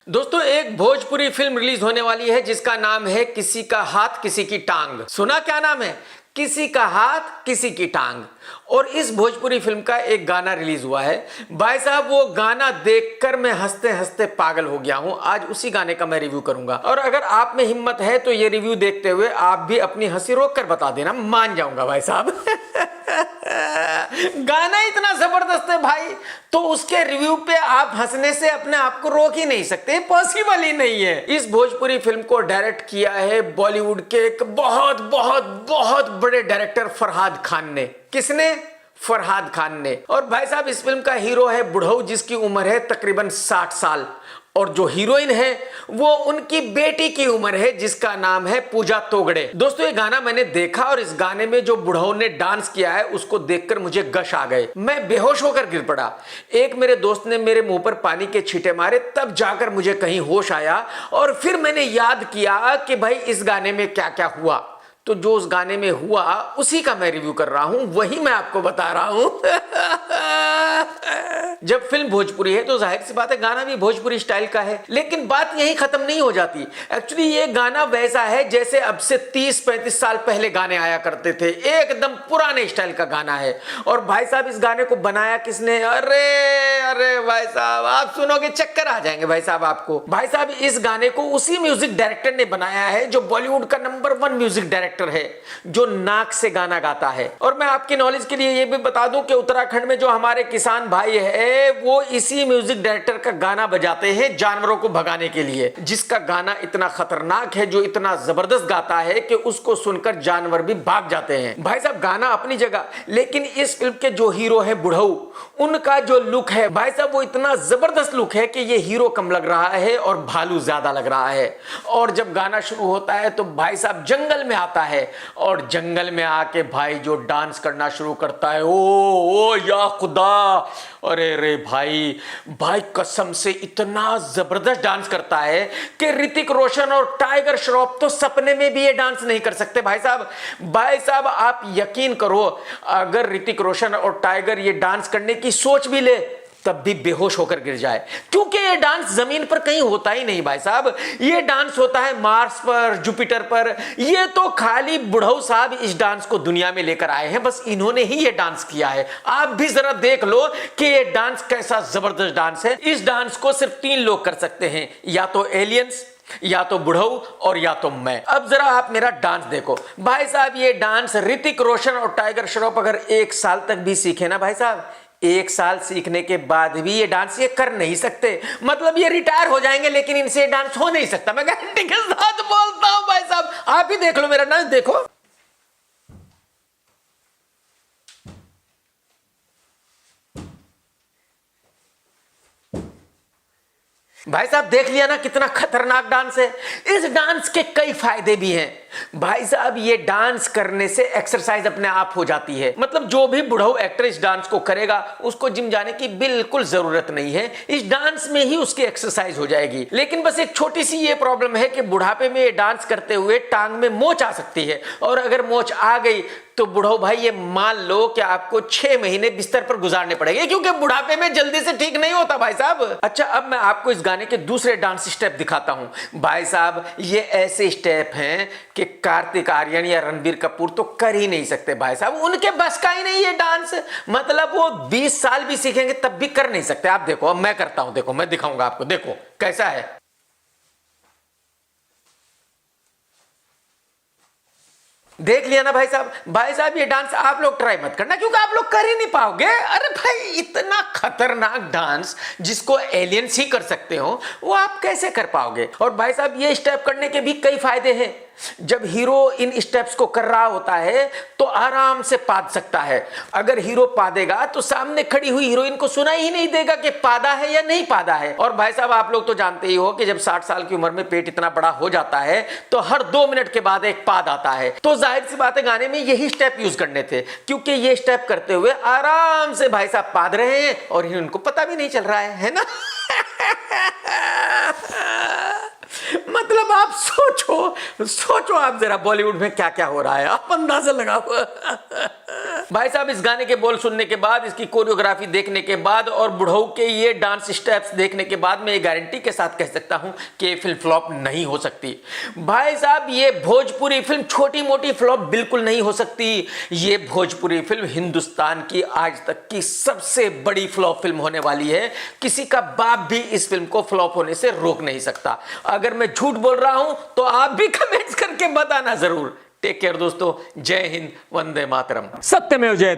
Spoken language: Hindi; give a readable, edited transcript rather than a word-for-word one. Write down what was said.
दोस्तों, एक भोजपुरी फिल्म रिलीज होने वाली है जिसका नाम है किसी का हाथ किसी की टांग। सुना क्या नाम है? किसी का हाथ किसी की टांग। और इस भोजपुरी फिल्म का एक गाना रिलीज हुआ है। भाई साहब, वो गाना देखकर मैं हंसते हंसते पागल हो गया हूं। आज उसी गाने का मैं रिव्यू करूंगा और अगर आप में हिम्मत है तो ये रिव्यू देखते हुए आप भी अपनी हंसी रोक कर बता देना, मान जाऊंगा भाई साहब। गाना इतना जबरदस्त है भाई, तो उसके रिव्यू पे आप हंसने से अपने आप को रोक ही नहीं सकते, पॉसिबल ही नहीं है। इस भोजपुरी फिल्म को डायरेक्ट किया है बॉलीवुड के एक बहुत बहुत बहुत बड़े डायरेक्टर फरहाद खान ने। किसने? फरहाद खान ने। और भाई साहब, इस फिल्म का हीरो है बुढ़ऊ, जिसकी उम्र है तकरीबन 60 साल। और जो हीरोइन है वो उनकी बेटी की उम्र है, जिसका नाम है पूजा तोगड़े। दोस्तों, ये गाना मैंने देखा और इस गाने में जो बुढ़ऊ ने डांस किया है उसको देखकर मुझे गश आ गए। मैं बेहोश होकर गिर पड़ा। एक मेरे दोस्त ने मेरे मुंह पर पानी के छींटे मारे, तब जाकर मुझे कहीं होश आया और फिर मैंने याद किया कि भाई इस गाने में क्या क्या हुआ। तो जो उस गाने में हुआ उसी का मैं रिव्यू कर रहा हूं, वही मैं आपको बता रहा हूं। जब फिल्म भोजपुरी है तो जाहिर सी बात है गाना भी भोजपुरी स्टाइल का है, लेकिन बात यहीं खत्म नहीं हो जाती। एक्चुअली ये गाना वैसा है जैसे अब से 30-35 साल पहले गाने आया करते थे, एकदम पुराने स्टाइल का गाना है। और भाई साहब, इस गाने को बनाया किसने? अरे अरे भाई साहब, आप सुनोगे चक्कर आ जाएंगे भाई साहब आपको। भाई साहब, इस गाने को उसी म्यूजिक डायरेक्टर ने बनाया है जो बॉलीवुड का नंबर 1 म्यूजिक डायरेक्टर है, जो नाक से गाना गाता है। और मैं आपकी नॉलेज के लिए ये भी बता दूं कि उत्तराखंड में जो हमारे किसान भाई है वो इसी म्यूजिक डायरेक्टर का गाना बजाते हैं जानवरों को भगाने के लिए, जिसका गाना इतना खतरनाक है, जो इतना जबरदस्त गाता है कि उसको सुनकर जानवर भी भाग जाते हैं। भाई साहब, गाना अपनी जगह, लेकिन इस फिल्म के जो हीरो है बुढ़ऊ, उनका जो लुक है भाई साहब, वो इतना जबरदस्त लुक है कि ये हीरो कम लग रहा है और भालू ज्यादा लग रहा है। और जब गाना शुरू होता है तो भाई साहब जंगल में आता है और जंगल में आके भाई जो डांस करना शुरू करता है, ओ या खुदा, अरे रे भाई, भाई कसम से इतना जबरदस्त डांस करता है कि ऋतिक रोशन और टाइगर श्रॉफ तो सपने में भी ये डांस नहीं कर सकते भाई साहब। भाई साहब, आप यकीन करो, अगर ऋतिक रोशन और टाइगर ये डांस करने की सोच भी ले तब भी बेहोश होकर गिर जाए, क्योंकि ये डांस जमीन पर कहीं होता ही नहीं भाई साहब। ये डांस होता है मार्स पर, जुपिटर पर। ये तो खाली बुढ़ऊ साहब इस डांस को दुनिया में लेकर आए हैं, बस इन्होंने ही ये डांस किया है। आप भी जरा देख लो कि ये डांस कैसा जबरदस्त डांस है। इस डांस को सिर्फ 3 लोग कर सकते हैं, या तो एलियंस, या तो बुढ़ऊ और या तो मैं। अब जरा आप मेरा डांस देखो भाई साहब। ये डांस ऋतिक रोशन और टाइगर श्रॉफ अगर 1 साल तक भी सीखे ना भाई साहब, 1 साल सीखने के बाद भी ये डांस ये कर नहीं सकते। मतलब ये रिटायर हो जाएंगे लेकिन इनसे ये डांस हो नहीं सकता। मैं गारंटी के साथ बोलता हूं भाई साहब। आप ही देख लो मेरा डांस, देखो भाई साहब, देख लिया ना कितना खतरनाक डांस है। इस डांस के कई फायदे भी हैं भाई साहब। ये डांस करने से एक्सरसाइज अपने आप हो जाती है। मतलब जो भी बुढ़ऊ एक्टर इस डांस को करेगा उसको जिम जाने की बिल्कुल जरूरत नहीं है, इस डांस में ही उसकी एक्सरसाइज हो जाएगी। लेकिन बस एक छोटी सी ये प्रॉब्लम है कि बुढ़ापे में ये डांस करते हुए टांग में मोच आ सकती है, और अगर मोच आ गई तो बुढ़ऊ भाई ये मान लो कि आपको 6 महीने बिस्तर पर गुजारने पड़ेंगे, क्योंकि बुढ़ापे में जल्दी से ठीक नहीं होता भाई साहब। अच्छा, अब मैं आपको इस गाने के दूसरे डांस स्टेप दिखाता हूं भाई साहब। ये ऐसे स्टेप हैं कि कार्तिक आर्यन या रणबीर कपूर तो कर ही नहीं सकते भाई साहब, उनके बस का ही नहीं ये डांस। मतलब वो 20 साल भी सीखेंगे तब भी कर नहीं सकते। आप देखो, अब मैं करता हूं, देखो मैं दिखाऊंगा आपको, देखो कैसा है। देख लिया ना भाई साहब। भाई साहब, ये डांस आप लोग ट्राई मत करना, क्योंकि आप लोग कर ही नहीं पाओगे। अरे भाई, इतना खतरनाक डांस जिसको एलियंस ही कर सकते हो, वो आप कैसे कर पाओगे? और भाई साहब, ये स्टेप करने के भी कई फायदे हैं। जब हीरो इन स्टेप्स को कर रहा होता है तो आराम से पाद सकता है। अगर हीरो पादेगा तो सामने खड़ी हुई हीरोइन को सुनाई ही नहीं देगा कि पादा है या नहीं पादा है। और भाई साहब, आप लोग तो जानते ही हो कि जब 60 साल की उम्र में पेट इतना बड़ा हो जाता है तो हर 2 मिनट के बाद एक पाद आता है। तो जाहिर सी बात है गाने में यही स्टेप यूज करने थे, क्योंकि ये स्टेप करते हुए आराम से भाई साहब पाद रहे हैं और हीरोइन को पता भी नहीं चल रहा है ना। मतलब आप सोचो आप जरा बॉलीवुड में क्या क्या हो रहा है, आप अंदाजा लगाओ। भाई साहब, इस गाने के बोल सुनने के बाद, इसकी कोरियोग्राफी देखने के बाद और बुढ़ऊ के ये डांस स्टेप्स देखने के बाद मैं ये गारंटी के साथ कह सकता हूं कि ये फिल्म फ्लॉप नहीं हो सकती। भाई साहब, ये भोजपुरी फिल्म छोटी मोटी फ्लॉप बिल्कुल नहीं हो सकती। ये भोजपुरी फिल्म हिंदुस्तान की आज तक की सबसे बड़ी फ्लॉप फिल्म होने वाली है। किसी का बाप भी इस फिल्म को फ्लॉप होने से रोक नहीं सकता। अगर मैं झूठ बोल रहा हूं तो आप भी कमेंट्स करके बताना जरूर। टेक केयर दोस्तों, जय हिंद, वंदे मातरम। सत्यमेव जयते।